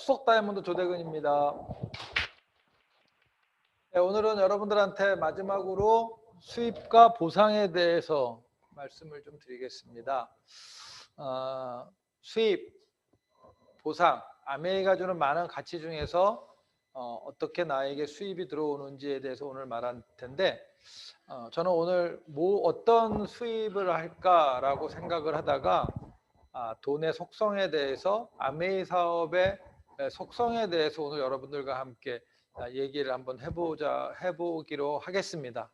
수석 다이아몬드 조대근입니다. 네, 오늘은 여러분들한테 마지막으로 수입과 보상에 대해서 말씀을 좀 드리겠습니다. 수입, 보상, 아메이가 주는 많은 가치 중에서 어떻게 나에게 수입이 들어오는지에 대해서 오늘 말할 텐데, 저는 오늘 어떤 수입을 할까라고 생각을 하다가 돈의 속성에 대해서, 아메이 사업의 속성에 대해서 오늘 여러분들과 함께 얘기를 한번 해보기로 하겠습니다.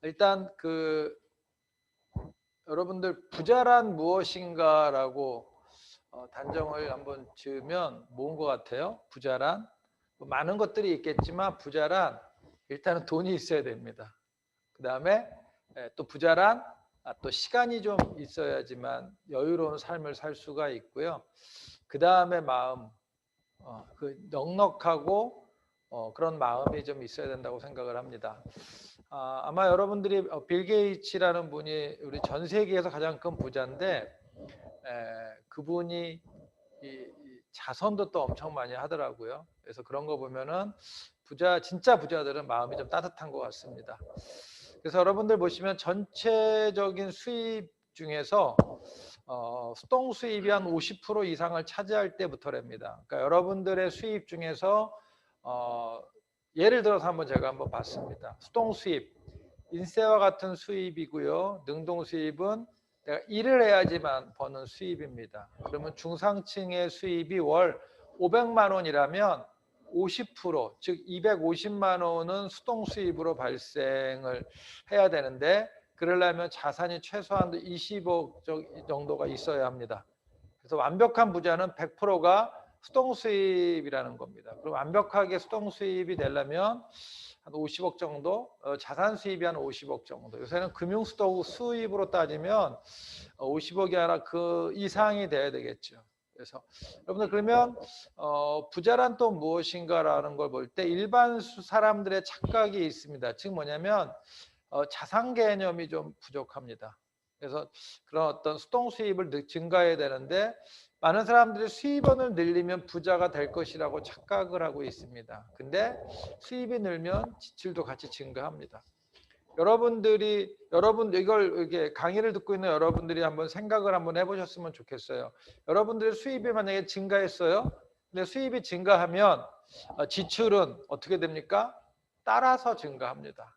일단 여러분들 부자란 무엇인가라고 단정을 한번 지으면 뭔 것 같아요? 부자란 많은 것들이 있겠지만 부자란 일단은 돈이 있어야 됩니다. 그 다음에 또 부자란 또 시간이 좀 있어야지만 여유로운 삶을 살 수가 있고요. 그 다음에 마음, 넉넉하고 그런 마음이 좀 있어야 된다고 생각을 합니다. 아마 여러분들이 빌 게이츠라는 분이 우리 전 세계에서 가장 큰 부자인데 그분이 이 자선도 또 엄청 많이 하더라고요. 그래서 그런 거 보면은 진짜 부자들은 마음이 좀 따뜻한 것 같습니다. 그래서 여러분들 보시면 전체적인 수입 중에서 수동 수입이 한 50% 이상을 차지할 때부터랍니다. 그러니까 여러분들의 수입 중에서 예를 들어서 제가 한번 봤습니다. 수동 수입, 인세와 같은 수입이고요. 능동 수입은 내가 일을 해야지만 버는 수입입니다. 그러면 중상층의 수입이 월 500만 원이라면 50%, 즉 250만 원은 수동 수입으로 발생을 해야 되는데 그러려면 자산이 최소한 20억 정도가 있어야 합니다. 그래서 완벽한 부자는 100%가 수동 수입이라는 겁니다. 그럼 완벽하게 수동 수입이 되려면 한 50억 정도, 자산 수입이 한 50억 정도. 요새는 금융 수입으로 따지면 50억이 아니라 그 이상이 돼야 되겠죠. 그래서 여러분들 그러면 부자란 또 무엇인가라는 걸 볼 때 일반 사람들의 착각이 있습니다. 즉 뭐냐면 자산 개념이 좀 부족합니다. 그래서 그런 어떤 수동 수입을 증가해야 되는데 많은 사람들이 수입원을 늘리면 부자가 될 것이라고 착각을 하고 있습니다. 근데 수입이 늘면 지출도 같이 증가합니다. 여러분 이걸 이렇게 강의를 듣고 있는 여러분들이 한번 생각을 한번 해보셨으면 좋겠어요. 여러분들의 수입이 만약에 증가했어요. 근데 수입이 증가하면 지출은 어떻게 됩니까? 따라서 증가합니다.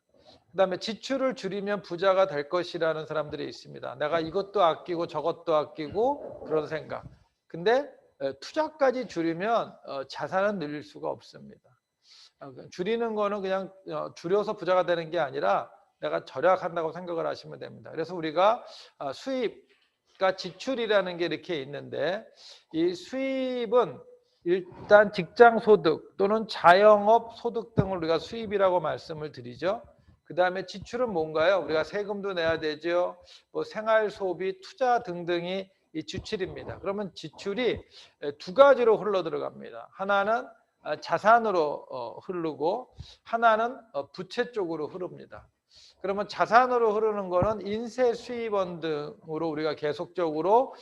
그 다음에 지출을 줄이면 부자가 될 것이라는 사람들이 있습니다. 내가 이것도 아끼고 저것도 아끼고 그런 생각. 근데 투자까지 줄이면 자산은 늘릴 수가 없습니다. 줄이는 거는 그냥 줄여서 부자가 되는 게 아니라 내가 절약한다고 생각을 하시면 됩니다. 그래서 우리가 수입과 지출이라는 게 이렇게 있는데 이 수입은 일단 직장 소득 또는 자영업 소득 등을 우리가 수입이라고 말씀을 드리죠. 그 다음에 지출은 뭔가요? 우리가 세금도 내야 되죠. 뭐 생활 소비, 투자 등등이 이 지출입니다. 그러면 지출이 두 가지로 흘러 들어갑니다. 하나는 자산으로 흐르고 하나는 부채 쪽으로 흐릅니다. 그러면 자산으로 흐르는 거는 인세 수입원 등으로 우리가 계속적으로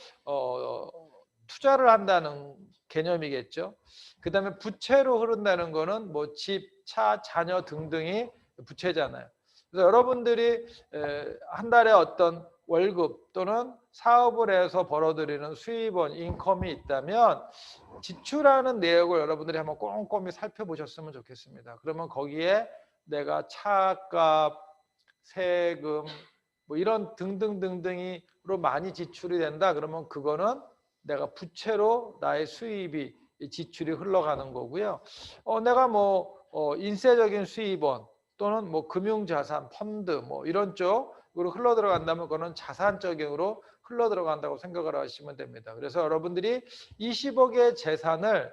투자를 한다는 개념이겠죠. 그 다음에 부채로 흐른다는 거는 뭐 집, 차, 자녀 등등이 부채잖아요. 그래서 여러분들이 한 달에 어떤 월급 또는 사업을 해서 벌어들이는 수입원, 인컴이 있다면 지출하는 내역을 여러분들이 한번 꼼꼼히 살펴보셨으면 좋겠습니다. 그러면 거기에 내가 차값, 세금, 뭐 이런 등등등등이로 많이 지출이 된다. 그러면 그거는 내가 부채로 나의 수입이 지출이 흘러가는 거고요. 내가 인세적인 수입원 또는 뭐 금융자산, 펀드 뭐 이런 쪽으로 흘러 들어간다면 그거는 자산적으로 흘러 들어간다고 생각을 하시면 됩니다. 그래서 여러분들이 20억의 재산을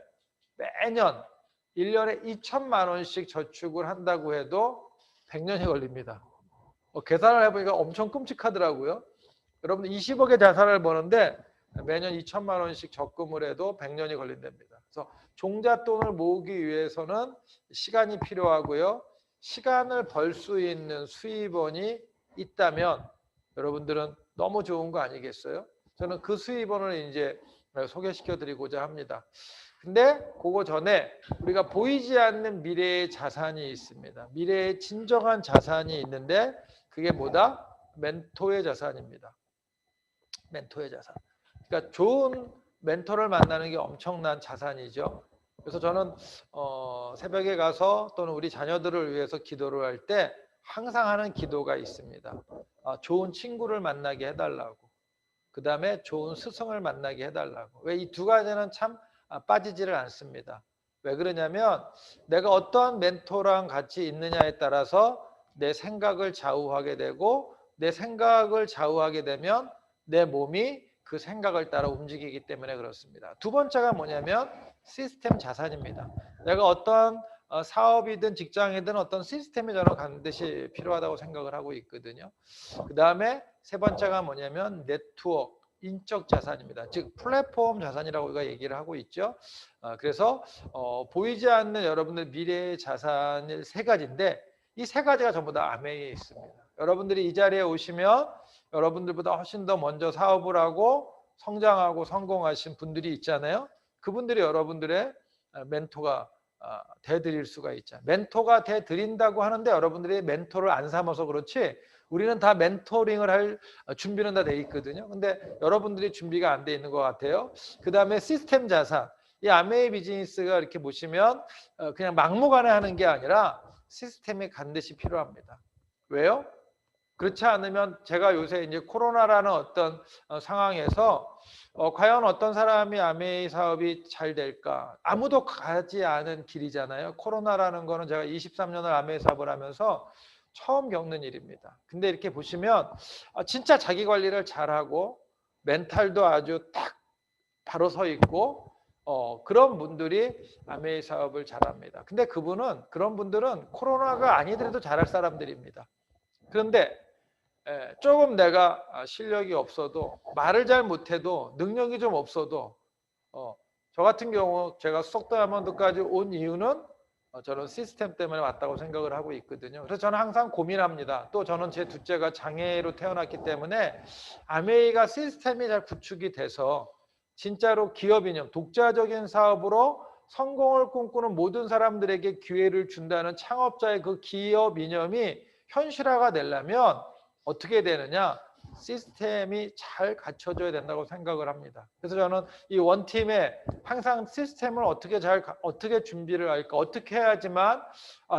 매년 1년에 2천만 원씩 저축을 한다고 해도 100년이 걸립니다. 계산을 해보니까 엄청 끔찍하더라고요. 여러분 20억의 자산을 버는데 매년 2천만 원씩 적금을 해도 100년이 걸린답니다. 그래서 종잣돈을 모으기 위해서는 시간이 필요하고요. 시간을 벌 수 있는 수입원이 있다면 여러분들은 너무 좋은 거 아니겠어요? 저는 그 수입원을 이제 소개시켜 드리고자 합니다. 근데 그거 전에 우리가 보이지 않는 미래의 자산이 있습니다. 미래의 진정한 자산이 있는데 그게 뭐다? 멘토의 자산입니다. 멘토의 자산. 그러니까 좋은 멘토를 만나는 게 엄청난 자산이죠. 그래서 저는 새벽에 가서 또는 우리 자녀들을 위해서 기도를 할 때 항상 하는 기도가 있습니다. 좋은 친구를 만나게 해달라고. 그 다음에 좋은 스승을 만나게 해달라고. 왜 이 두 가지는 참 빠지지를 않습니다. 왜 그러냐면 내가 어떠한 멘토랑 같이 있느냐에 따라서 내 생각을 좌우하게 되고 내 생각을 좌우하게 되면 내 몸이 그 생각을 따라 움직이기 때문에 그렇습니다. 두 번째가 뭐냐면 시스템 자산입니다. 내가 어떠한 사업이든 직장이든 어떤 시스템이 저는 반드시 필요하다고 생각을 하고 있거든요. 그 다음에 세 번째가 뭐냐면 네트워크, 인적 자산입니다. 즉 플랫폼 자산이라고 우리가 얘기를 하고 있죠. 그래서 보이지 않는 여러분들 미래의 자산이 세 가지인데 이 세 가지가 전부 다 아메이에 있습니다. 여러분들이 이 자리에 오시면 여러분들보다 훨씬 더 먼저 사업을 하고 성장하고 성공하신 분들이 있잖아요. 그분들이 여러분들의 멘토가 돼드릴 수가 있죠. 멘토가 돼드린다고 하는데 여러분들이 멘토를 안 삼아서 그렇지 우리는 다 멘토링을 할 준비는 다 돼 있거든요. 근데 여러분들이 준비가 안 돼 있는 것 같아요. 그 다음에 시스템 자산. 이 아메이 비즈니스가 이렇게 보시면 그냥 막무가내 하는 게 아니라 시스템이 반드시 필요합니다. 왜요? 그렇지 않으면 제가 요새 이제 코로나라는 어떤 상황에서 과연 어떤 사람이 아메이 사업이 잘 될까? 아무도 가지 않은 길이잖아요. 코로나라는 거는 제가 23년을 아메이 사업을 하면서 처음 겪는 일입니다. 근데 이렇게 보시면 진짜 자기 관리를 잘하고 멘탈도 아주 딱 바로 서 있고 그런 분들이 아메이 사업을 잘합니다. 근데 그런 분들은 코로나가 아니더라도 잘할 사람들입니다. 그런데 조금 내가 실력이 없어도 말을 잘 못해도 능력이 좀 없어도 저 같은 경우 제가 수석 다이아몬드까지 온 이유는 저는 시스템 때문에 왔다고 생각을 하고 있거든요. 그래서 저는 항상 고민합니다. 또 저는 제 둘째가 장애로 태어났기 때문에 아메이가 시스템이 잘 구축이 돼서 진짜로 기업 이념, 독자적인 사업으로 성공을 꿈꾸는 모든 사람들에게 기회를 준다는 창업자의 그 기업 이념이 현실화가 되려면 어떻게 되느냐? 시스템이 잘 갖춰져야 된다고 생각을 합니다. 그래서 저는 이 원팀에 항상 시스템을 어떻게 준비를 할까, 어떻게 해야지만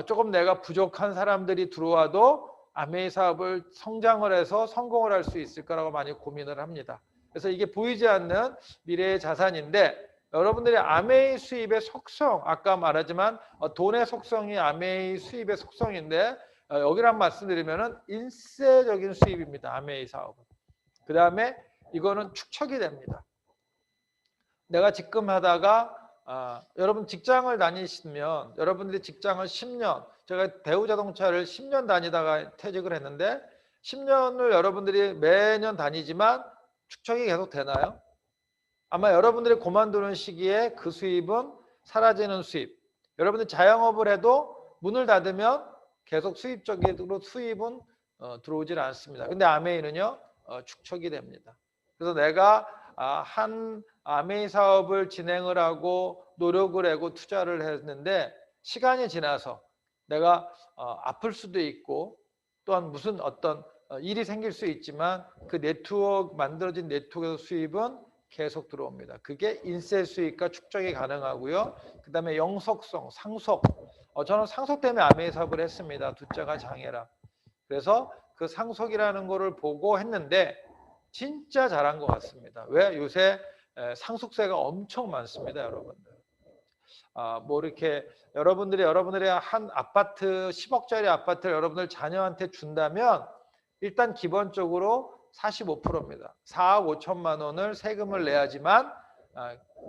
조금 내가 부족한 사람들이 들어와도 아메이 사업을 성장을 해서 성공을 할 수 있을까라고 많이 고민을 합니다. 그래서 이게 보이지 않는 미래의 자산인데 여러분들이 아메이 수입의 속성, 아까 말하지만 돈의 속성이 아메이 수입의 속성인데 여기를 한번 말씀드리면 일세적인 수입입니다. 아메이 사업은. 그 다음에 이거는 축척이 됩니다. 내가 지금 하다가 여러분 직장을 다니시면 여러분들이 직장을 10년, 제가 대우자동차를 10년 다니다가 퇴직을 했는데 10년을 여러분들이 매년 다니지만 축척이 계속 되나요? 아마 여러분들이 그만두는 시기에 그 수입은 사라지는 수입. 여러분들이 자영업을 해도 문을 닫으면 계속 수입적으로 수입은 들어오질 않습니다. 근데 아메이는요 축척이 됩니다. 그래서 내가 한 아메이 사업을 진행을 하고 노력을 하고 투자를 했는데 시간이 지나서 내가 아플 수도 있고 또한 무슨 어떤 일이 생길 수 있지만 그 만들어진 네트워크 수입은 계속 들어옵니다. 그게 인세 수익과 축적이 가능하고요. 그 다음에 영속성, 상속. 저는 상속 때문에 아메이 사업을 했습니다. 둘째가 장애라. 그래서 그 상속이라는 거를 보고 했는데 진짜 잘한 것 같습니다. 왜? 요새 상속세가 엄청 많습니다, 여러분들. 뭐 이렇게 여러분들의 한 아파트 10억짜리 아파트를 여러분들 자녀한테 준다면 일단 기본적으로 45%입니다. 4억 5천만 원을 세금을 내야지만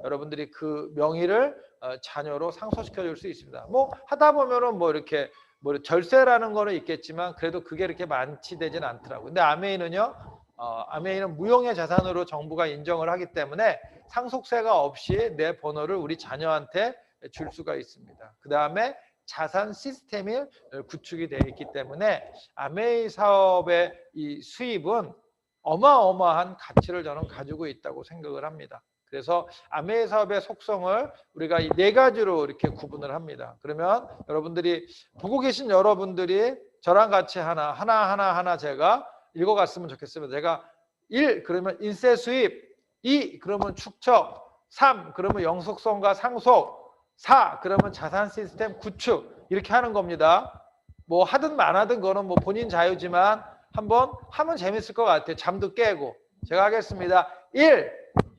여러분들이 그 명의를 자녀로 상속시켜 줄 수 있습니다. 뭐 하다 보면은 뭐 이렇게 뭐 절세라는 거는 있겠지만 그래도 그게 이렇게 많지 되진 않더라고요. 근데 아메이는요. 아메이는 무형의 자산으로 정부가 인정을 하기 때문에 상속세가 없이 내 번호를 우리 자녀한테 줄 수가 있습니다. 그 다음에 자산 시스템이 구축이 되어 있기 때문에 아메이 사업의 이 수입은 어마어마한 가치를 저는 가지고 있다고 생각을 합니다. 그래서 아메이 사업의 속성을 우리가 이 네 가지로 이렇게 구분을 합니다. 그러면 여러분들이 보고 계신 여러분들이 저랑 같이 하나 제가 읽어갔으면 좋겠습니다. 제가 1 그러면 인세 수입, 2 그러면 축적, 3 그러면 영속성과 상속, 4 그러면 자산 시스템 구축 이렇게 하는 겁니다. 뭐 하든 말하든 그거는 뭐 본인 자유지만 한번 하면 재밌을 것 같아요. 잠도 깨고. 제가 하겠습니다. 1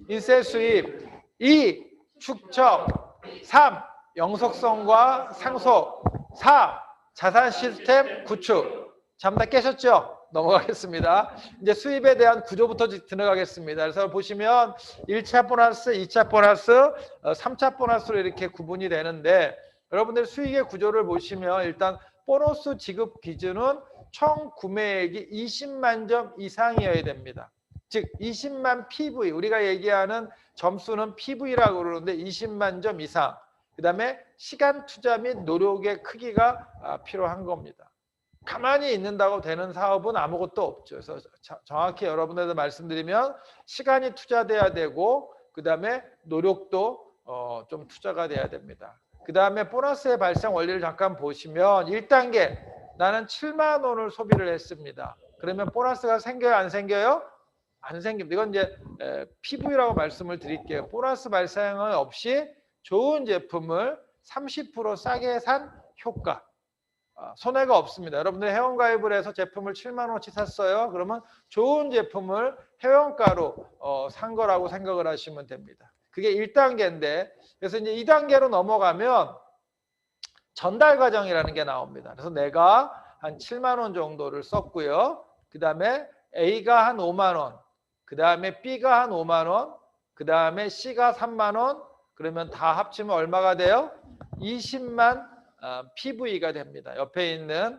인세 수입, 2 축적, 3 영속성과 상속, 4 자산 시스템 구축. 잠 다 깨셨죠? 넘어가겠습니다. 이제 수입에 대한 구조부터 들어가겠습니다. 그래서 보시면 1차 보너스, 2차 보너스, 3차 보너스로 이렇게 구분이 되는데 여러분들 수익의 구조를 보시면 일단 보너스 지급 기준은 총 구매액이 20만 점 이상이어야 됩니다. 즉 20만 PV, 우리가 얘기하는 점수는 PV라고 그러는데 20만 점 이상. 그 다음에 시간 투자 및 노력의 크기가 필요한 겁니다. 가만히 있는다고 되는 사업은 아무것도 없죠. 그래서 정확히 여러분들한테 말씀드리면 시간이 투자돼야 되고 그 다음에 노력도 좀 투자가 돼야 됩니다. 그 다음에 보너스의 발생 원리를 잠깐 보시면 1단계 나는 7만 원을 소비를 했습니다. 그러면 보너스가 생겨요? 안 생겨요? 안 생깁니다. 이건 이제 PV라고 말씀을 드릴게요. 보너스 발생은 없이 좋은 제품을 30% 싸게 산 효과. 손해가 없습니다. 여러분들 회원가입을 해서 제품을 7만 원어치 샀어요. 그러면 좋은 제품을 회원가로 산 거라고 생각을 하시면 됩니다. 그게 1단계인데 그래서 이제 2단계로 넘어가면 전달 과정이라는 게 나옵니다. 그래서 내가 한 7만 원 정도를 썼고요. 그 다음에 A가 한 5만 원, 그 다음에 B가 한 5만 원, 그 다음에 C가 3만 원, 그러면 다 합치면 얼마가 돼요? 20만 PV가 됩니다. 옆에 있는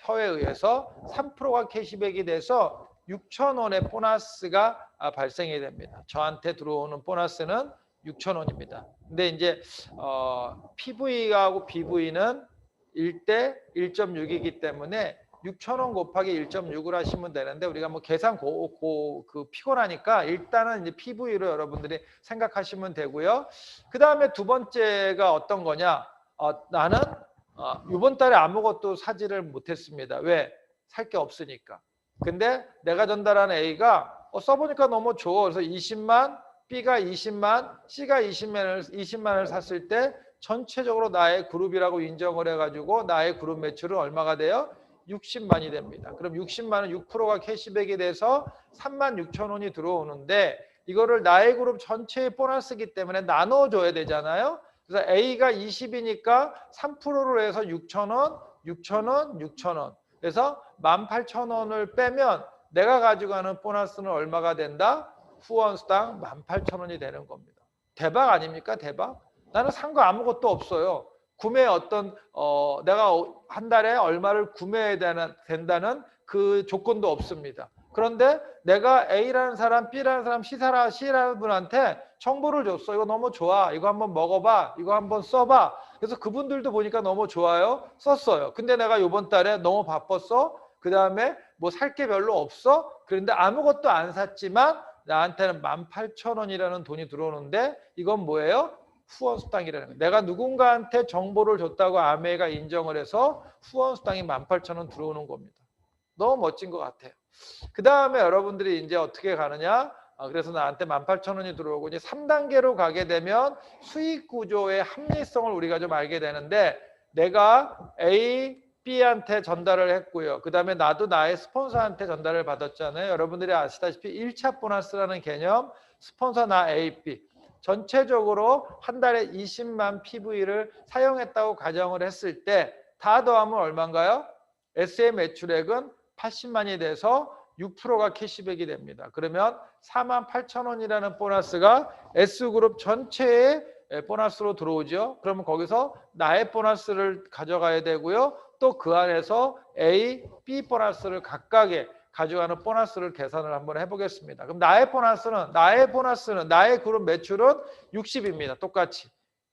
표에 의해서 3%가 캐시백이 돼서 6천 원의 보너스가 발생이 됩니다. 저한테 들어오는 보너스는 6천 원입니다. 근데 이제 PV하고 BV는 1대 1.6이기 때문에 6천 원 곱하기 1.6을 하시면 되는데 우리가 뭐 계산 피곤하니까 일단은 이제 PV로 여러분들이 생각하시면 되고요. 그 다음에 두 번째가 어떤 거냐? 나는 이번 달에 아무것도 사지를 못했습니다. 왜? 살 게 없으니까. 근데 내가 전달한 A가 써보니까 너무 좋아. 그래서 20만, B가 20만, C가 20만을 샀을 때 전체적으로 나의 그룹이라고 인정을 해가지고 나의 그룹 매출은 얼마가 돼요? 60만이 됩니다. 그럼 60만은 6%가 캐시백이 돼서 3만 6천 원이 들어오는데 이거를 나의 그룹 전체의 보너스이기 때문에 나눠줘야 되잖아요. 그래서 A가 20이니까 3%로 해서 6,000원, 6,000원, 6,000원. 그래서 18,000원을 빼면 내가 가져가는 보너스는 얼마가 된다? 후원수당 18,000원이 되는 겁니다. 대박 아닙니까? 대박? 나는 산 거 아무것도 없어요. 구매 내가 한 달에 얼마를 구매해야 된다는 그 조건도 없습니다. 그런데 내가 A라는 사람, B라는 사람, C라는 분한테 정보를 줬어. 이거 너무 좋아. 이거 한번 먹어봐. 이거 한번 써봐. 그래서 그분들도 보니까 너무 좋아요. 썼어요. 근데 내가 이번 달에 너무 바빴어. 그 다음에 뭐 살 게 별로 없어. 그런데 아무것도 안 샀지만 나한테는 18,000원이라는 돈이 들어오는데 이건 뭐예요? 후원수당이라는 거예요. 내가 누군가한테 정보를 줬다고 아메가 인정을 해서 후원수당이 18,000원 들어오는 겁니다. 너무 멋진 것 같아요. 그 다음에 여러분들이 이제 어떻게 가느냐? 그래서 나한테 18,000원이 들어오고 이제 3단계로 가게 되면 수익 구조의 합리성을 우리가 좀 알게 되는데 내가 A, B한테 전달을 했고요. 그 다음에 나도 나의 스폰서한테 전달을 받았잖아요. 여러분들이 아시다시피 1차 보너스라는 개념, 스폰서 나 A, B. 전체적으로 한 달에 20만 PV를 사용했다고 가정을 했을 때 다 더하면 얼마인가요? S의 매출액은 80만이 돼서 6%가 캐시백이 됩니다. 그러면 48,000원이라는 보너스가 S그룹 전체의 보너스로 들어오죠. 그러면 거기서 나의 보너스를 가져가야 되고요. 또 그 안에서 A, B 보너스를 각각의 가져가는 보너스를 계산을 한번 해보겠습니다. 그럼 나의 보너스는 나의 그룹 매출은 60입니다. 똑같이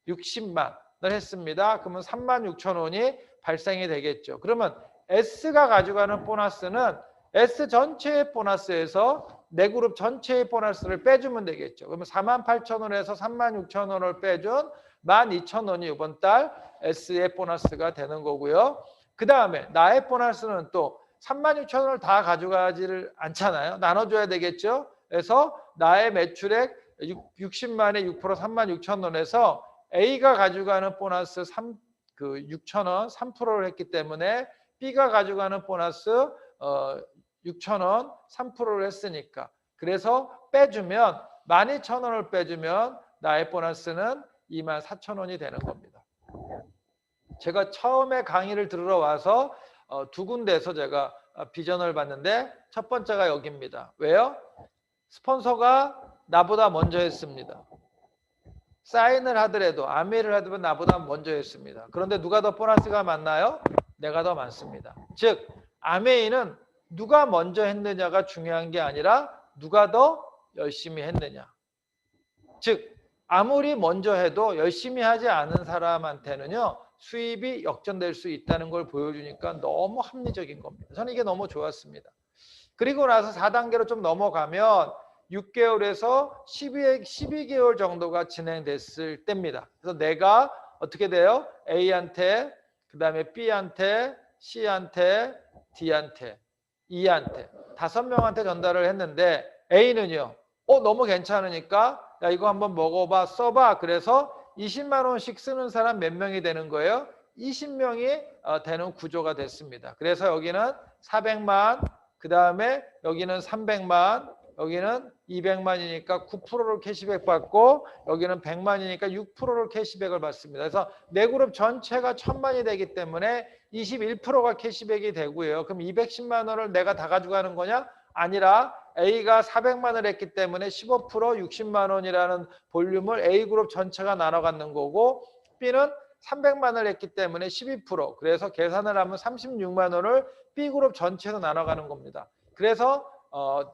60만을 했습니다. 그러면 36,000원이 발생이 되겠죠. 그러면 S가 가져가는 보너스는 S 전체의 보너스에서 내 그룹 전체의 보너스를 빼주면 되겠죠. 그러면 48,000원에서 36,000원을 빼준 12,000원이 이번 달 S의 보너스가 되는 거고요. 그 다음에 나의 보너스는 또 36,000원을 다 가져가지를 않잖아요. 나눠줘야 되겠죠. 그래서 나의 매출액 60만에 6% 36,000원에서 A가 가져가는 보너스 6,000원 3%를 했기 때문에 B가 가져가는 보너스 6,000원 3%를 했으니까 그래서 빼주면 12,000원을 빼주면 나의 보너스는 24,000원이 되는 겁니다. 제가 처음에 강의를 들으러 와서 두 군데에서 제가 비전을 봤는데 첫 번째가 여기입니다. 왜요? 스폰서가 나보다 먼저 했습니다. 사인을 하더라도 아메이를 하더라도 나보다 먼저 했습니다. 그런데 누가 더 보너스가 많나요? 내가 더 많습니다. 즉 아메이는 누가 먼저 했느냐가 중요한 게 아니라 누가 더 열심히 했느냐. 즉 아무리 먼저 해도 열심히 하지 않은 사람한테는요 수입이 역전될 수 있다는 걸 보여주니까 너무 합리적인 겁니다. 저는 이게 너무 좋았습니다. 그리고 나서 4단계로 좀 넘어가면 6개월에서 12개월 정도가 진행됐을 때입니다. 그래서 내가 어떻게 돼요? A한테, 그 다음에 B한테, C한테, D한테, E한테 5명한테 전달을 했는데 A는요. 너무 괜찮으니까 야 이거 한번 먹어봐, 써봐. 그래서 20만 원씩 쓰는 사람 몇 명이 되는 거예요? 20명이 되는 구조가 됐습니다. 그래서 여기는 400만, 그 다음에 여기는 300만, 여기는 200만이니까 9%를 캐시백 받고 여기는 100만이니까 6%를 캐시백을 받습니다. 그래서 내 그룹 전체가 1000만이 되기 때문에 21%가 캐시백이 되고요. 그럼 210만 원을 내가 다 가져가는 거냐? 아니라 A가 400만을 했기 때문에 15% 60만 원이라는 볼륨을 A그룹 전체가 나눠 갖는 거고 B는 300만을 했기 때문에 12% 그래서 계산을 하면 36만 원을 B그룹 전체로 나눠 가는 겁니다. 그래서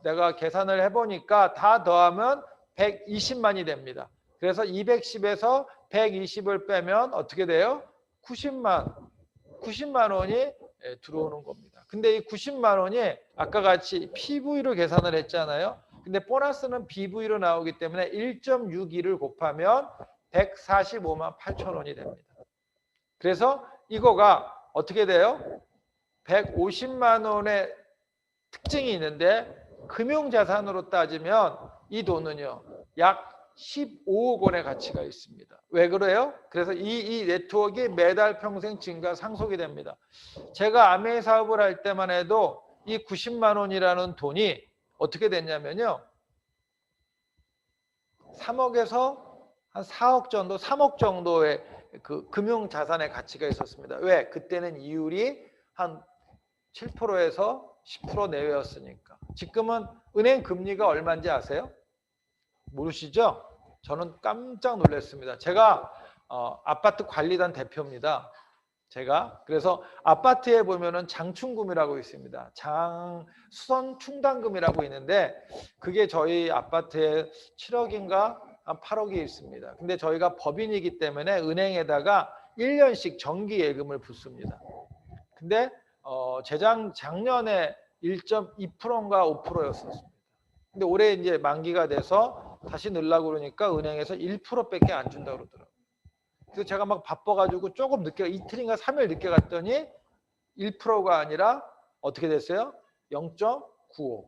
내가 계산을 해보니까 다 더하면 120만이 됩니다. 그래서 210에서 120을 빼면 어떻게 돼요? 90만 원이 들어오는 겁니다. 근데 이 90만 원이 아까 같이 PV로 계산을 했잖아요. 근데 보너스는 BV로 나오기 때문에 1.62를 곱하면 145만 8천 원이 됩니다. 그래서 이거가 어떻게 돼요? 150만 원의 특징이 있는데 금융자산으로 따지면 이 돈은요 약 15억 원의 가치가 있습니다. 왜 그래요? 그래서 이 네트워크가 매달 평생 증가 상속이 됩니다. 제가 아메이 사업을 할 때만 해도 이 90만 원이라는 돈이 어떻게 됐냐면요 3억에서 한 4억 정도 3억 정도의 그 금융자산의 가치가 있었습니다. 왜? 그때는 이율이 한 7%에서 10% 내외였으니까. 지금은 은행 금리가 얼마인지 아세요? 모르시죠? 저는 깜짝 놀랐습니다. 제가 아파트 관리단 대표입니다. 그래서 아파트에 보면은 장충금이라고 있습니다. 수선 충당금이라고 있는데 그게 저희 아파트에 7억인가 한 8억이 있습니다. 근데 저희가 법인이기 때문에 은행에다가 1년씩 정기 예금을 붓습니다. 근데 작년에 1.2%인가 5%였었습니다. 근데 올해 이제 만기가 돼서 다시 넣으려고 그러니까 은행에서 1%밖에 안 준다고 그러더라고요. 그래서 제가 막 바빠가지고 조금 늦게 이틀인가 3일 늦게 갔더니 1%가 아니라 어떻게 됐어요? 0.95.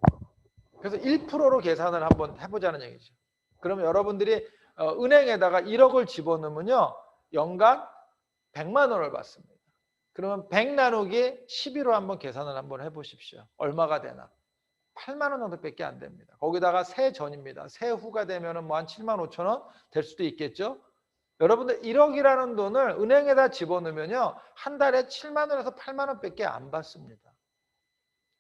그래서 1%로 계산을 한번 해보자는 얘기죠. 그러면 여러분들이 은행에다가 1억을 집어넣으면요 연간 100만 원을 받습니다. 그러면 100 나누기 12로 한번 계산을 한번 해보십시오. 얼마가 되나? 8만 원 정도밖에 안 됩니다. 거기다가 세전입니다. 세후가 되면은 뭐 한 7만 5천 원 될 수도 있겠죠. 여러분들 1억이라는 돈을 은행에다 집어넣으면요 한 달에 7만 원에서 8만 원밖에 안 받습니다.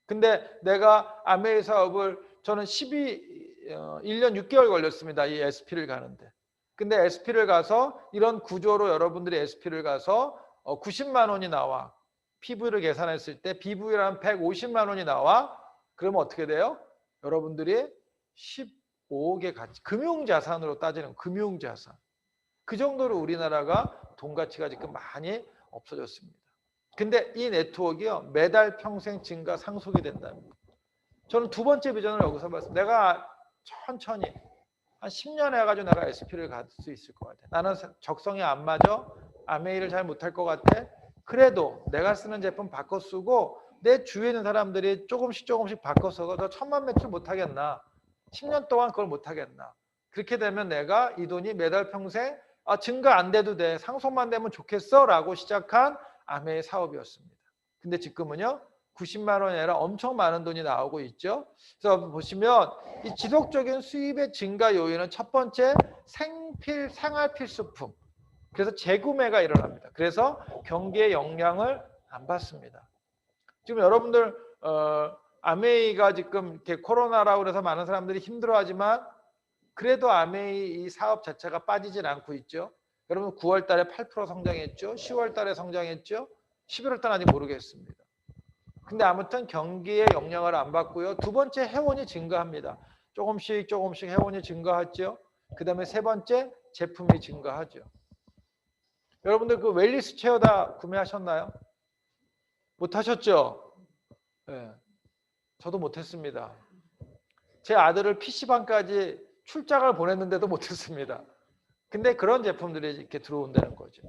근데 내가 아메이 사업을 저는 1년 6개월 걸렸습니다. 이 SP를 가는데. 근데 SP를 가서 이런 구조로 여러분들이 SP를 가서 90만 원이 나와. PV를 계산했을 때 BV랑 150만 원이 나와. 그러면 어떻게 돼요? 여러분들이 15억의 가치, 금융자산으로 따지는 금융자산. 그 정도로 우리나라가 돈 가치가 지금 많이 없어졌습니다. 근데 이 네트워크요 매달 평생 증가 상속이 된답니다. 저는 두 번째 비전을 여기서 봤습니다. 내가 천천히 한 10년 해가지고 내가 SP를 갈 수 있을 것 같아. 나는 적성이 안 맞아. 아메이를 잘 못할 것 같아. 그래도 내가 쓰는 제품 바꿔 쓰고 내 주위에 있는 사람들이 조금씩 바꿔 써서 저 1000만 매출 못하겠나? 10년 동안 그걸 못하겠나? 그렇게 되면 내가 이 돈이 매달 평생 증가 안 돼도 돼. 상속만 되면 좋겠어. 라고 시작한 아메이 사업이었습니다. 근데 지금은요. 90만 원이 아니라 엄청 많은 돈이 나오고 있죠. 그래서 보시면 이 지속적인 수입의 증가 요인은 첫 번째 생활 필수품. 그래서 재구매가 일어납니다. 그래서 경기의 영향을 안 받습니다. 지금 여러분들 아메이가 지금 이렇게 코로나라고 해서 많은 사람들이 힘들어하지만 그래도 아메이 이 사업 자체가 빠지질 않고 있죠. 여러분 9월 달에 8% 성장했죠. 10월 달에 성장했죠. 11월 달은 아직 모르겠습니다. 근데 아무튼 경기에 영향을 안 받고요. 두 번째 회원이 증가합니다. 조금씩 회원이 증가하죠. 그 다음에 세 번째 제품이 증가하죠. 여러분들 그 웰리스 체어 다 구매하셨나요? 못하셨죠? 네. 저도 못했습니다. 제 아들을 PC방까지 출장을 보냈는데도 못했습니다. 근데 그런 제품들이 이렇게 들어온다는 거죠.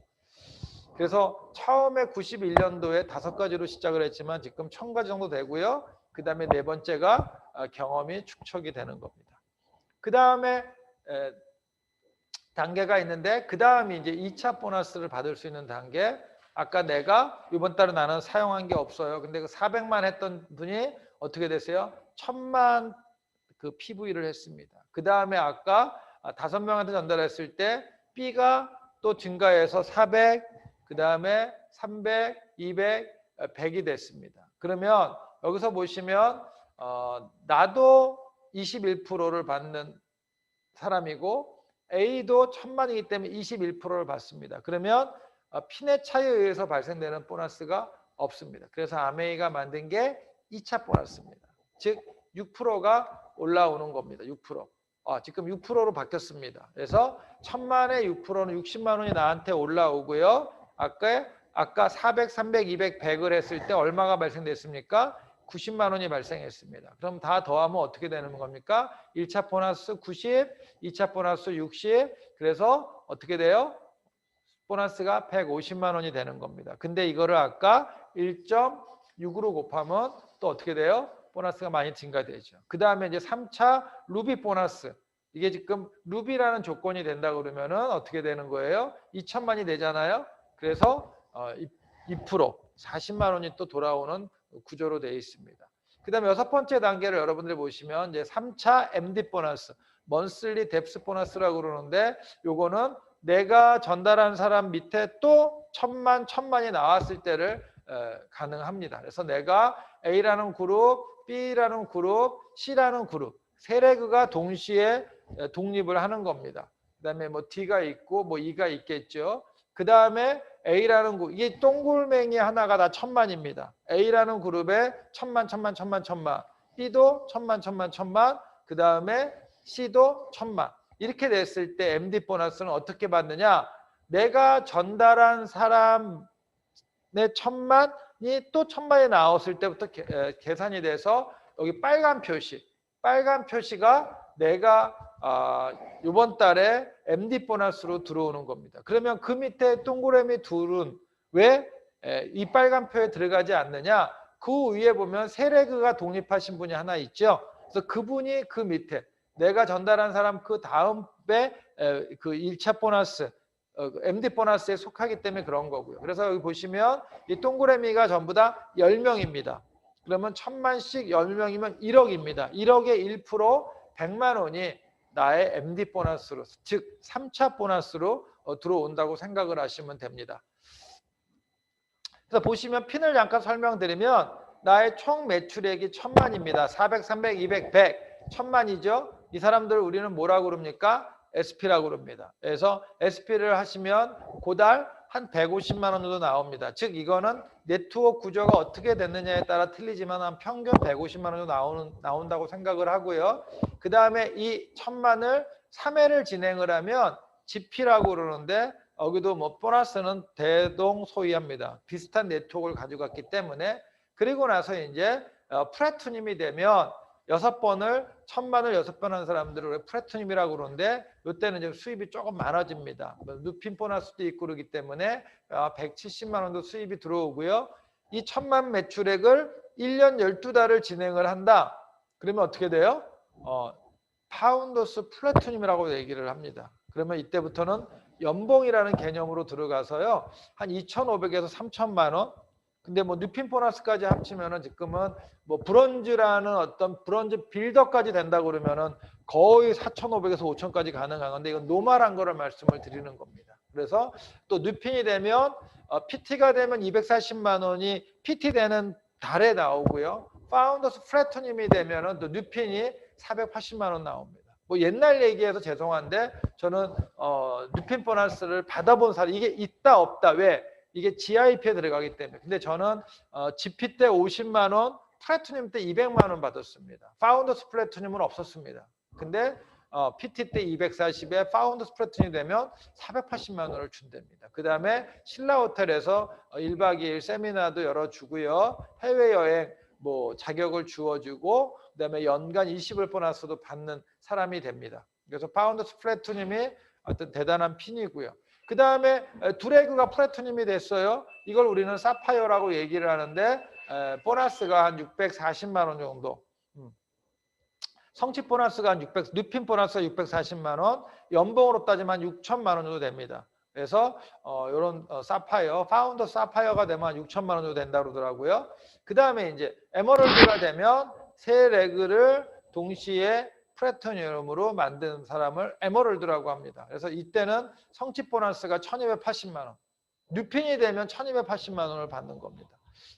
그래서 처음에 91년도에 5가지로 시작을 했지만 지금 1000가지 정도 되고요. 그 다음에 네 번째가 경험이 축적이 되는 겁니다. 그 다음에 단계가 있는데 그 다음이 이제 2차 보너스를 받을 수 있는 단계. 아까 내가 이번 달에 나는 사용한 게 없어요. 근데 그 400만 했던 분이 어떻게 됐어요? 1000만 그 PV를 했습니다. 그 다음에 아까 5명한테 전달했을 때 B가 또 증가해서 400, 그 다음에 300, 200, 100이 됐습니다. 그러면 여기서 보시면 나도 21%를 받는 사람이고 A도 1000만이기 때문에 21%를 받습니다. 그러면 핀의 차이에 의해서 발생되는 보너스가 없습니다. 그래서 아메이가 만든 게 2차 보너스입니다. 즉 6%가 올라오는 겁니다. 6%. 지금 6%로 바뀌었습니다. 그래서 1000만의 6%는 60만 원이 나한테 올라오고요. 아까 400, 300, 200, 100을 했을 때 얼마가 발생됐습니까? 90만 원이 발생했습니다. 그럼 다 더하면 어떻게 되는 겁니까? 1차 보너스 90, 2차 보너스 60, 그래서 어떻게 돼요? 보너스가 150만 원이 되는 겁니다. 근데 이거를 아까 1.6으로 곱하면 또 어떻게 돼요? 보너스가 많이 증가되죠. 그 다음에 이제 3차 루비 보너스. 이게 지금 루비라는 조건이 된다 그러면은 어떻게 되는 거예요? 2천만이 되잖아요. 그래서 2%, 40만 원이 또 돌아오는 구조로 되어 있습니다. 그 다음에 6번째 단계를 여러분들이 보시면 이제 3차 MD 보너스, 먼슬리 뎁스 보너스라고 그러는데 요거는 내가 전달한 사람 밑에 또 1000만이 나왔을 때를 가능합니다. 그래서 내가 A라는 그룹, B라는 그룹, C라는 그룹 세 레그가 동시에 독립을 하는 겁니다. 그 다음에 뭐 D가 있고 뭐 E가 있겠죠. 그 다음에 A라는 그룹, 이게 동글맹이 하나가 다 1000만입니다. A라는 그룹에 1000만, B도 1000만, 그 다음에 C도 1000만. 이렇게 됐을 때 MD 보너스는 어떻게 받느냐? 내가 전달한 사람의 1000만이 또 1000만이 나왔을 때부터 계산이 돼서 여기 빨간 표시가 내가 이번 달에 MD 보너스로 들어오는 겁니다. 그러면 그 밑에 동그라미 둘은 왜 이 빨간 표에 들어가지 않느냐? 그 위에 보면 세 레그가 독립하신 분이 하나 있죠. 그래서 그분이 그 밑에 내가 전달한 사람 그 다음에 그 1차 보너스 MD 보너스에 속하기 때문에 그런 거고요. 그래서 여기 보시면 이 동그라미가 전부 다 10명입니다. 그러면 1000만씩 10명이면 1억입니다. 1억의 1% 100만 원이 나의 MD 보너스로, 즉 3차 보너스로 들어온다고 생각을 하시면 됩니다. 그래서 보시면 핀을 잠깐 설명드리면 나의 총 매출액이 1000만입니다. 400, 300, 200, 100, 1000만이죠. 이 사람들 우리는 뭐라고 그럽니까? SP라고 그럽니다. 그래서 SP를 하시면 고달 한 150만 원 정도 나옵니다. 즉 이거는 네트워크 구조가 어떻게 됐느냐에 따라 틀리지만 한 평균 150만 원 정도 나온다고 생각을 하고요. 그 다음에 이 1000만을 3회를 진행을 하면 GP라고 그러는데 여기도 뭐 보너스는 대동소이합니다. 비슷한 네트워크를 가져갔기 때문에. 그리고 나서 이제 플래티넘이 되면 6번을 1000만을 6번 한 사람들을 플래티늄이라고 그러는데 이때는 이제 수입이 조금 많아집니다. 누핀 보너스도 있고 그러기 때문에 170만 원도 수입이 들어오고요. 이 1000만 매출액을 1년 12달을 진행을 한다. 그러면 어떻게 돼요? 파운더스 플래티늄이라고 얘기를 합니다. 그러면 이때부터는 연봉이라는 개념으로 들어가서요. 한 2,500에서 3,000만 원. 근데 뭐 누핀 보너스까지 합치면은 지금은 뭐 브론즈라는 어떤 브론즈 빌더까지 된다 그러면은 거의 4,500에서 5,000까지 가능한 건데 이건 노멀한 거를 말씀을 드리는 겁니다. 그래서 또 누핀이 되면 PT가 되면 240만 원이 PT 되는 달에 나오고요. 파운더스 플래티늄이 되면은 또 누핀이 480만 원 나옵니다. 뭐 옛날 얘기해서 죄송한데 저는 누핀 보너스를 받아본 사람 이게 있다 없다 왜? 이게 GIP에 들어가기 때문에. 근데 저는 GP 때 50만 원, 플래티늄 때 200만 원 받았습니다. 파운더스 플래티늄은 없었습니다. 근데 PT 때 240에 파운더스 플래티늄이 되면 480만 원을 준답니다. 그 다음에 신라 호텔에서 1박 2일 세미나도 열어주고요. 해외여행 뭐 자격을 주어주고 그다음에 연간 20을 보너스도 받는 사람이 됩니다. 그래서 파운더스 플래티늄이 어떤 대단한 핀이고요. 그 다음에 두레그가 플래티늄이 됐어요. 이걸 우리는 사파이어라고 얘기를 하는데 보너스가 한 640만 원 정도. 성취 보너스가 한 600, 누핀 보너스가 640만 원, 연봉으로 따지면 6천만 원 정도 됩니다. 그래서 이런 사파이어, 파운더 사파이어가 되면 한 6천만 원 정도 된다 그러더라고요. 그 다음에 이제 에머럴드가 되면 세 레그를 동시에 플래티늄으로 만든 사람을 에머럴드라고 합니다. 그래서 이때는 성취 보너스가 1280만 원, 누핀이 되면 1280만 원을 받는 겁니다.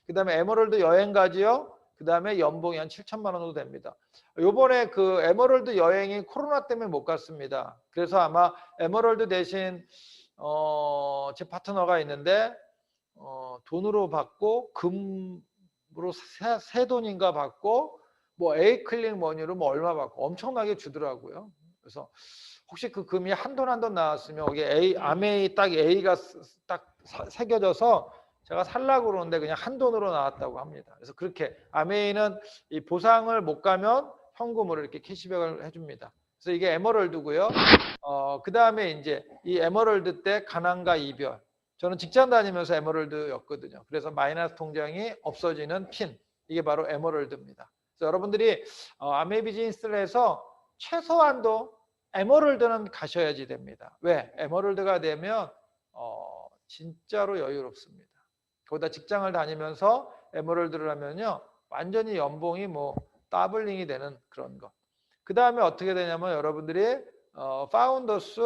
그 다음에 에머럴드 여행 가지요. 그 다음에 연봉이 한 7천만 원 정도 됩니다. 요번에 그 에머럴드 여행이 코로나 때문에 못 갔습니다. 그래서 아마 에머럴드 대신 제 파트너가 있는데 돈으로 받고 금으로 새 돈인가 받고 뭐 A 클릭 머니로 뭐 얼마 받고 엄청나게 주더라고요. 그래서 혹시 그 금이 한 돈 나왔으면 거기 아메이 딱 A가 딱 새겨져서 제가 살라고 그러는데 그냥 한 돈으로 나왔다고 합니다. 그래서 그렇게 아메이는 이 보상을 못 가면 현금으로 이렇게 캐시백을 해줍니다. 그래서 이게 에머럴드고요. 그 다음에 이제 이 에머럴드 때 가난과 이별. 저는 직장 다니면서 에머럴드였거든요. 그래서 마이너스 통장이 없어지는 핀. 이게 바로 에머럴드입니다. 그래서 여러분들이 아메이 비즈니스를 해서 최소한도 에머럴드는 가셔야지 됩니다. 왜? 에머럴드가 되면 진짜로 여유롭습니다. 거기다 직장을 다니면서 에머럴드를 하면요. 완전히 연봉이 뭐 더블링이 되는 그런 것. 그 다음에 어떻게 되냐면 여러분들이 파운더스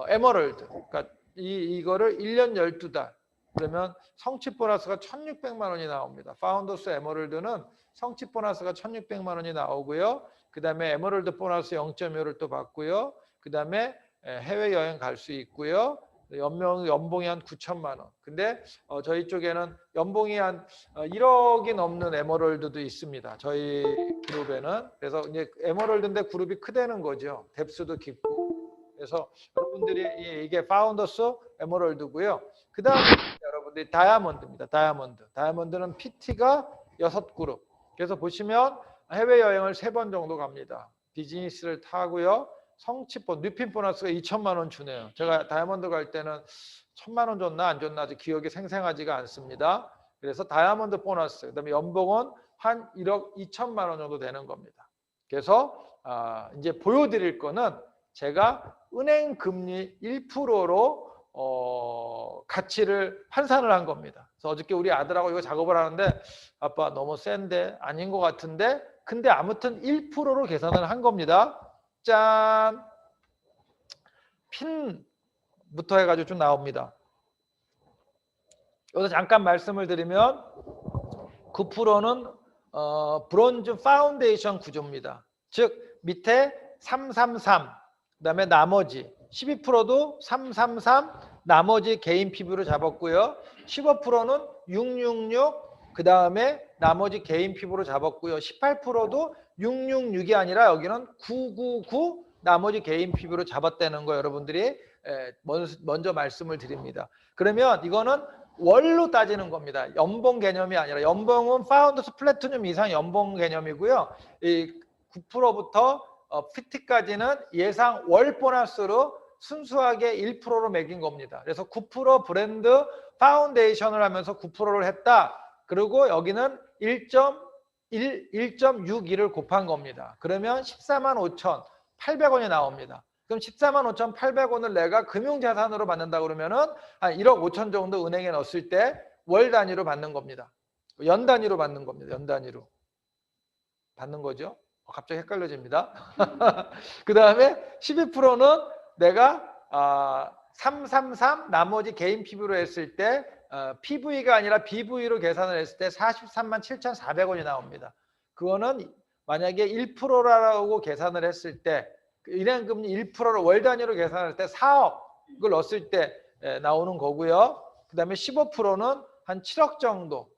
에머럴드. 그러니까 이거를 1년 12달. 그러면 성취 보너스가 1,600만 원이 나옵니다. 파운더스 에머럴드는 성취 보너스가 1,600만 원이 나오고요. 그 다음에 에머럴드 보너스 0.5를 또 받고요. 그 다음에 해외여행 갈 수 있고요. 연봉이 한 9천만 원. 근데 저희 쪽에는 연봉이 한 1억이 넘는 에머럴드도 있습니다. 저희 그룹에는. 그래서 이제 에머럴드인데 그룹이 크다는 거죠. 뎁스도 깊고. 그래서 여러분들이 이게 파운더스 에머럴드고요. 그 다음에 여러분들이 다이아몬드입니다. 다이아몬드는 PT가 6그룹. 그래서 보시면 해외여행을 3번 정도 갑니다. 비즈니스를 타고요. 성취본, 누핀 보너스가 2천만 원 주네요. 제가 다이아몬드 갈 때는 1,000만 원 줬나 안 줬나 아직 기억이 생생하지가 않습니다. 그래서 다이아몬드 보너스, 그다음에 연봉은 한 1억 2천만 원 정도 되는 겁니다. 그래서 이제 보여드릴 거는 제가 은행 금리 1%로 가치를 환산을 한 겁니다. 그래서 어저께 우리 아들하고 이거 작업을 하는데 아빠 너무 센데 아닌 것 같은데 근데 아무튼 1%로 계산을 한 겁니다. 짠! 핀부터 해가지고 좀 나옵니다. 여기서 잠깐 말씀을 드리면 9%는 브론즈 파운데이션 구조입니다. 즉 밑에 333, 그 다음에 나머지 12%도 333, 나머지 개인 피부로 잡았고요. 15%는 666, 그 다음에 나머지 개인 피부로 잡았고요. 18%도 666이 아니라 여기는 999 나머지 개인 피부로 잡았다는 거 여러분들이 먼저 말씀을 드립니다. 그러면 이거는 월로 따지는 겁니다. 연봉 개념이 아니라 연봉은 파운더스 플래티넘 이상 연봉 개념이고요. 이 9%부터 PT까지는 예상 월 보너스로 순수하게 1%로 매긴 겁니다. 그래서 9% 브랜드 파운데이션을 하면서 9%를 했다. 그리고 여기는 1.62를 곱한 겁니다. 그러면 145,800원이 나옵니다. 그럼 145,800원을 내가 금융자산으로 받는다 그러면은 한 1억 5천 정도 은행에 넣었을 때 월 단위로 받는 겁니다. 연 단위로 받는 겁니다. 연 단위로 받는 거죠. 갑자기 헷갈려집니다. 그 다음에 12%는 내가 333 나머지 개인 PV로 했을 때 PV가 아니라 BV로 계산을 했을 때 437,400원이 나옵니다. 그거는 만약에 1%라고 계산을 했을 때 은행금리 1%를 월 단위로 계산할 때 4억을 넣었을 때 나오는 거고요. 그 다음에 15%는 한 7억 정도,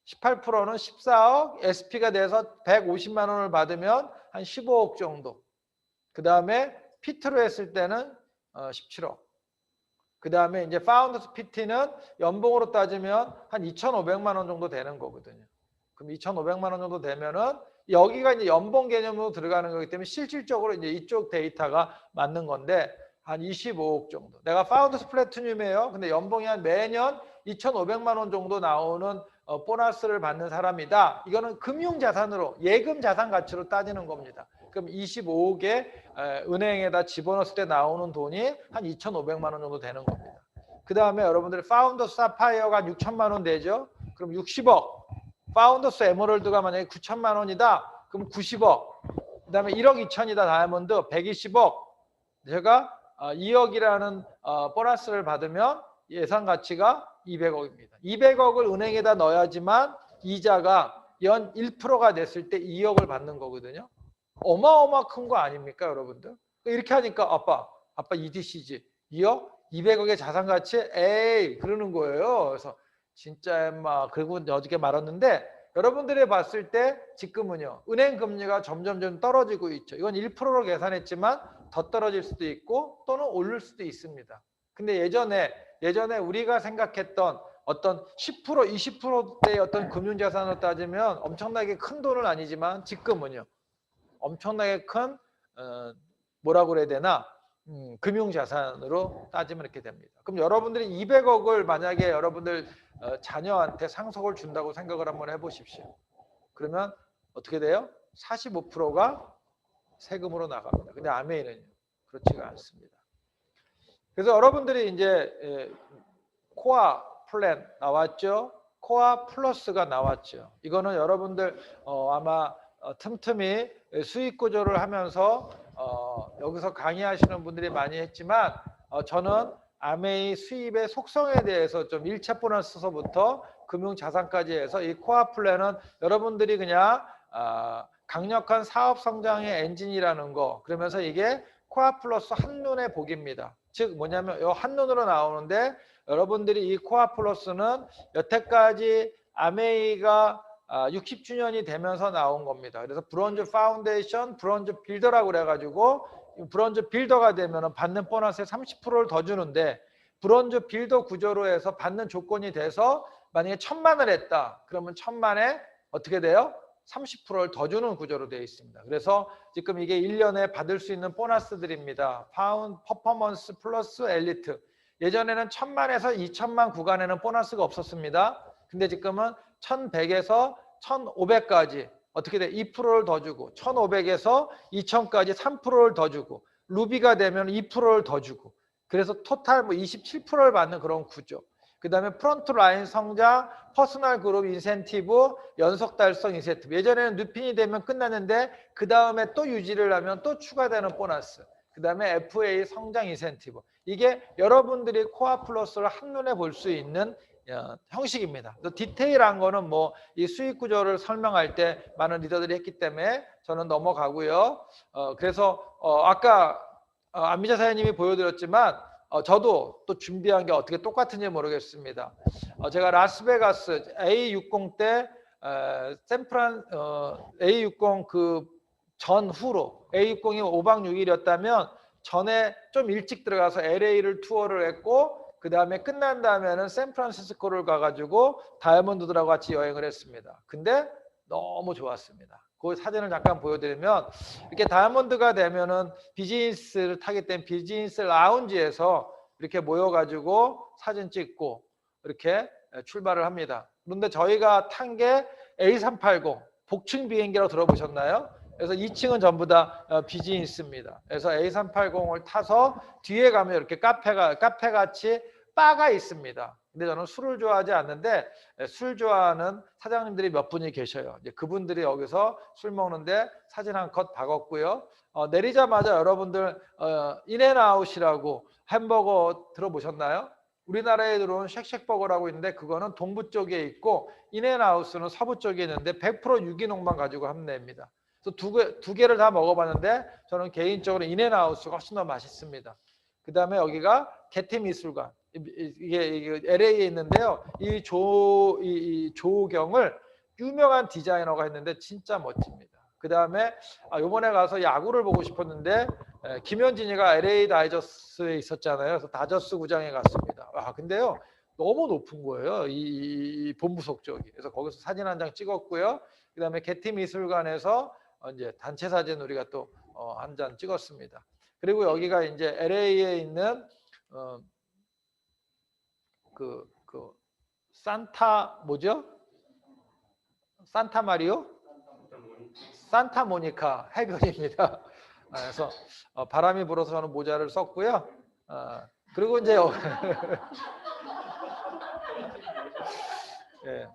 18%는 14억, SP가 돼서 150만 원을 받으면 한 15억 정도. 그 다음에 PT로 했을 때는 17억. 그 다음에 이제 파운더스 PT는 연봉으로 따지면 한 2,500만 원 정도 되는 거거든요. 그럼 2,500만 원 정도 되면은 여기가 이제 연봉 개념으로 들어가는 거기 때문에 실질적으로 이제 이쪽 데이터가 맞는 건데 한 25억 정도. 내가 파운더스 플래티넘이에요. 근데 연봉이 한 매년 2,500만 원 정도 나오는 보너스를 받는 사람이다. 이거는 금융자산으로 예금 자산 가치로 따지는 겁니다. 그럼 25억에 은행에다 집어넣었을 때 나오는 돈이 한 2,500만 원 정도 되는 겁니다. 그 다음에 여러분들이 파운더스 사파이어가 6천만 원 되죠. 그럼 60억. 파운더스 에메랄드가 만약에 9천만 원이다. 그럼 90억. 그 다음에 1억 2천이다. 다이아몬드 120억. 제가 2억이라는 보너스를 받으면 예상 가치가 200억입니다. 200억을 은행에다 넣어야지만 이자가 연 1%가 됐을 때 2억을 받는 거거든요. 어마어마 큰 거 아닙니까, 여러분들? 이렇게 하니까 아빠 EDC지 2억? 200억의 자산 가치? 에이, 그러는 거예요. 그래서 진짜 막 그리고 어저께 말았는데 여러분들이 봤을 때 지금은요. 은행 금리가 점점 떨어지고 있죠. 이건 1%로 계산했지만 더 떨어질 수도 있고 또는 오를 수도 있습니다. 근데 예전에 우리가 생각했던 어떤 10%, 20%대의 어떤 금융자산으로 따지면 엄청나게 큰 돈은 아니지만 지금은요. 엄청나게 큰 뭐라고 그래야 되나 금융자산으로 따지면 이렇게 됩니다. 그럼 여러분들이 200억을 만약에 여러분들 자녀한테 상속을 준다고 생각을 한번 해보십시오. 그러면 어떻게 돼요? 45%가 세금으로 나갑니다. 근데 아메이는요. 그렇지가 않습니다. 그래서 여러분들이 이제 코아 플랜 나왔죠. 코아 플러스가 나왔죠. 이거는 여러분들 아마 틈틈이 수익 구조를 하면서 여기서 강의하시는 분들이 많이 했지만 저는 아메이 수입의 속성에 대해서 좀 1차 보너스서부터 금융자산까지 해서 이 코아 플랜은 여러분들이 그냥 강력한 사업 성장의 엔진이라는 거 그러면서 이게 코아 플러스 한눈에 보기입니다. 즉 뭐냐면 이 한눈으로 나오는데 여러분들이 이 코아 플러스는 여태까지 아메이가 60주년이 되면서 나온 겁니다. 그래서 브론즈 파운데이션, 브론즈 빌더라고 그래가지고 브론즈 빌더가 되면 받는 보너스의 30%를 더 주는데 브론즈 빌더 구조로 해서 받는 조건이 돼서 만약에 1,000만을 했다. 그러면 1,000만에 어떻게 돼요? 30%를 더 주는 구조로 되어 있습니다. 그래서 지금 이게 1년에 받을 수 있는 보너스들입니다. 파운, 퍼포먼스 플러스 엘리트. 예전에는 1,000만에서 2,000만 구간에는 보너스가 없었습니다. 근데 지금은 1,100에서 1,500까지 어떻게 돼? 2%를 더 주고 1,500에서 2,000까지 3%를 더 주고 루비가 되면 2%를 더 주고 그래서 토탈 뭐 27%를 받는 그런 구조. 그 다음에 프론트 라인 성장, 퍼스널 그룹 인센티브, 연속 달성 인센티브. 예전에는 누핀이 되면 끝났는데 그 다음에 또 유지를 하면 또 추가되는 보너스. 그 다음에 FA 성장 인센티브. 이게 여러분들이 코아 플러스를 한눈에 볼 수 있는 형식입니다. 또 디테일한 거는 뭐 이 수익 구조를 설명할 때 많은 리더들이 했기 때문에 저는 넘어가고요. 그래서 아까 안미자 사장님이 보여드렸지만 저도 또 준비한 게 어떻게 똑같은지 모르겠습니다. 제가 라스베가스 A60 때 샌프란 A60 그 전후로 A60이 5박 6일이었다면 전에 좀 일찍 들어가서 LA를 투어를 했고 그 다음에 끝난 다음에는 샌프란시스코를 가가지고 다이아몬드들하고 같이 여행을 했습니다. 근데 너무 좋았습니다. 그 사진을 잠깐 보여드리면 이렇게 다이아몬드가 되면은 비즈니스를 타기 때문에 비즈니스 라운지에서 이렇게 모여가지고 사진 찍고 이렇게 출발을 합니다. 그런데 저희가 탄 게 A380 복층 비행기라고 들어보셨나요? 그래서 2층은 전부 다 비즈니스입니다. 그래서 A380을 타서 뒤에 가면 이렇게 카페 같이 바가 있습니다. 근데 저는 술을 좋아하지 않는데 술 좋아하는 사장님들이 몇 분이 계셔요. 이제 그분들이 여기서 술 먹는데 사진 한 컷 박았고요. 내리자마자 여러분들 인앤아웃이라고 햄버거 들어보셨나요? 우리나라에 들어온 쉑쉑버거라고 있는데 그거는 동부 쪽에 있고 인앤아웃은 서부 쪽에 있는데 100% 유기농만 가지고 합내입니다. 그래서 두 개를 다 먹어봤는데 저는 개인적으로 인앤아웃가 훨씬 더 맛있습니다. 그 다음에 여기가 게티 미술관. 이게 LA에 있는데요. 이 조경을 유명한 디자이너가 했는데 진짜 멋집니다. 그 다음에 이번에 가서 야구를 보고 싶었는데 김현진이가 LA 다저스에 있었잖아요. 그래서 다저스 구장에 갔습니다. 근데요 너무 높은 거예요. 이 본부석 쪽이. 그래서 거기서 사진 한 장 찍었고요. 그 다음에 게티 미술관에서 이제 단체 사진 우리가 또 한 장 찍었습니다. 그리고 여기가 이제 LA에 있는 산타 뭐죠? 산타 마리오? 산타 모니카 해변입니다. 그래서 바람이 불어서 저는 모자를 썼고요. 그리고 이제 예.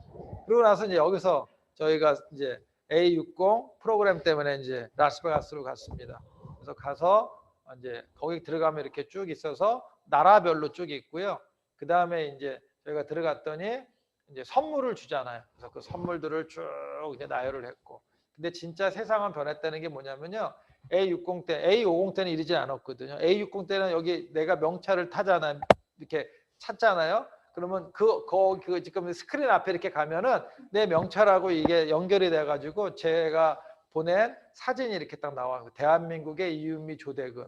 그리고 나서 이제 여기서 저희가 이제 A60 프로그램 때문에 이제 라스베가스로 갔습니다. 그래서 가서 이제 거기 들어가면 이렇게 쭉 있어서 나라별로 쭉 있고요. 그 다음에 이제 저희가 들어갔더니 이제 선물을 주잖아요. 그래서 그 선물들을 쭉 이제 나열을 했고. 근데 진짜 세상은 변했다는 게 뭐냐면요. A60 때, A50 때는 이러지 않았거든요. A60 때는 여기 내가 명찰을 타잖아요. 이렇게 찾잖아요. 그러면 그 지금 스크린 앞에 이렇게 가면은 내 명찰하고 이게 연결이 돼가지고 제가 보낸 사진이 이렇게 딱 나와요. 대한민국의 이은미 조대근.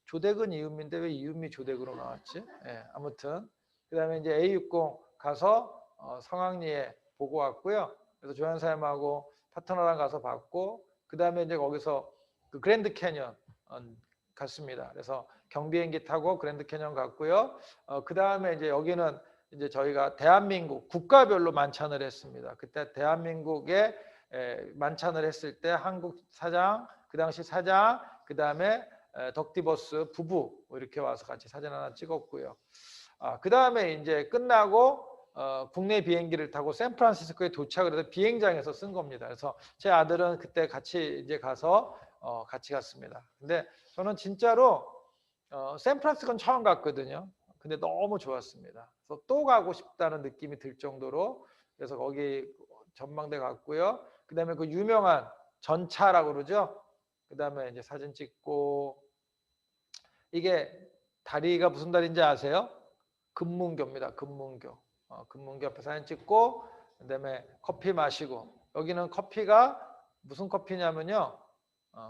조대근 이은미인데 왜 이은미 조대근으로 나왔지? 예, 아무튼 그다음에 이제 A60 가서 성황리에 보고 왔고요. 그래서 조연 사님하고 파트너랑 가서 봤고 그다음에 이제 거기서 그 그랜드 캐년 갔습니다. 그래서 경비행기 타고 그랜드 캐년 갔고요. 그다음에 이제 여기는 이제 저희가 대한민국 국가별로 만찬을 했습니다. 그때 대한민국에 만찬을 했을 때 한국 사장, 그 당시 사장, 그다음에 덕디버스 부부 이렇게 와서 같이 사진 하나 찍었고요. 그 다음에 이제 끝나고 국내 비행기를 타고 샌프란시스코에 도착을 해서 비행장에서 쓴 겁니다. 그래서 제 아들은 그때 같이 이제 가서 같이 갔습니다. 근데 저는 진짜로 샌프란시스코는 처음 갔거든요. 근데 너무 좋았습니다. 그래서 또 가고 싶다는 느낌이 들 정도로 그래서 거기 전망대 갔고요. 그 다음에 그 유명한 전차라고 그러죠. 그 다음에 이제 사진 찍고 이게 다리가 무슨 다리인지 아세요? 금문교입니다. 금문교. 금문교 앞에 사진 찍고 그다음에 커피 마시고 여기는 커피가 무슨 커피냐면요.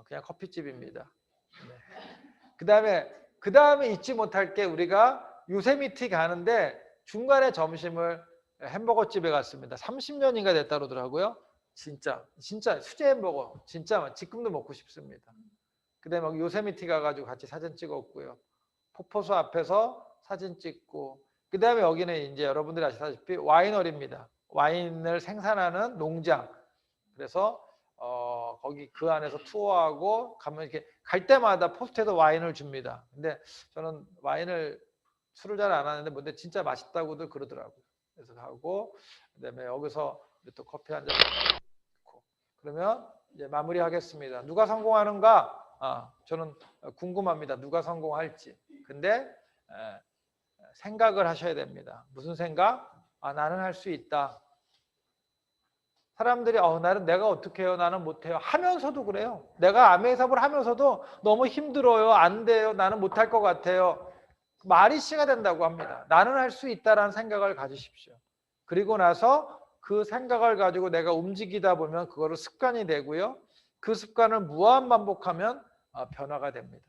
그냥 커피집입니다. 네. 그다음에 잊지 못할 게 우리가 요세미티 가는데 중간에 점심을 햄버거 집에 갔습니다. 30년인가 됐다 그러더라고요. 진짜 수제 햄버거 진짜 지금도 먹고 싶습니다. 그다음에 여기 요세미티 가가지고 같이 사진 찍었고요. 폭포수 앞에서 사진 찍고 그다음에 여기는 이제 여러분들이 아시다시피 와이너리입니다. 와인을 생산하는 농장. 그래서 거기 그 안에서 투어하고 가면 이렇게 갈 때마다 포스트에서 와인을 줍니다. 근데 저는 술을 잘 안 하는데 근데 진짜 맛있다고들 그러더라고요. 그래서 가고 그다음에 여기서 또 커피 한 잔 먹고 그러면 이제 마무리하겠습니다. 누가 성공하는가? 저는 궁금합니다. 누가 성공할지. 근데 생각을 하셔야 됩니다. 무슨 생각? 나는 할 수 있다. 사람들이 나는 내가 어떻게 해요? 나는 못해요. 하면서도 그래요. 내가 암의 사업을 하면서도 너무 힘들어요. 안 돼요. 나는 못할 것 같아요. 말이 씨가 된다고 합니다. 나는 할 수 있다라는 생각을 가지십시오. 그리고 나서 그 생각을 가지고 내가 움직이다 보면 그거를 습관이 되고요. 그 습관을 무한 반복하면 변화가 됩니다.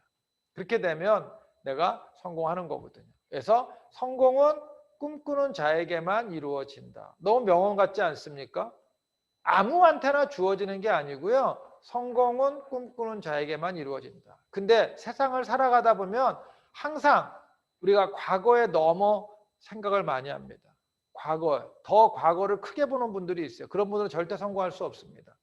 그렇게 되면 내가 성공하는 거거든요. 그래서 성공은 꿈꾸는 자에게만 이루어진다. 너무 명언 같지 않습니까? 아무한테나 주어지는 게 아니고요. 성공은 꿈꾸는 자에게만 이루어진다. 근데 세상을 살아가다 보면 항상 우리가 과거에 너무 생각을 많이 합니다. 더 과거를 크게 보는 분들이 있어요. 그런 분들은 절대 성공할 수 없습니다.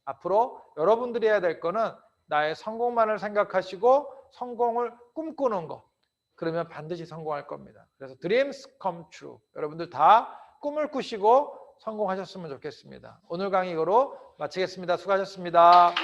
앞으로 여러분들이 해야 될 거는 나의 성공만을 생각하시고 성공을 꿈꾸는 거. 그러면 반드시 성공할 겁니다. 그래서 dreams come true. 여러분들 다 꿈을 꾸시고 성공하셨으면 좋겠습니다. 오늘 강의 이거로 마치겠습니다. 수고하셨습니다.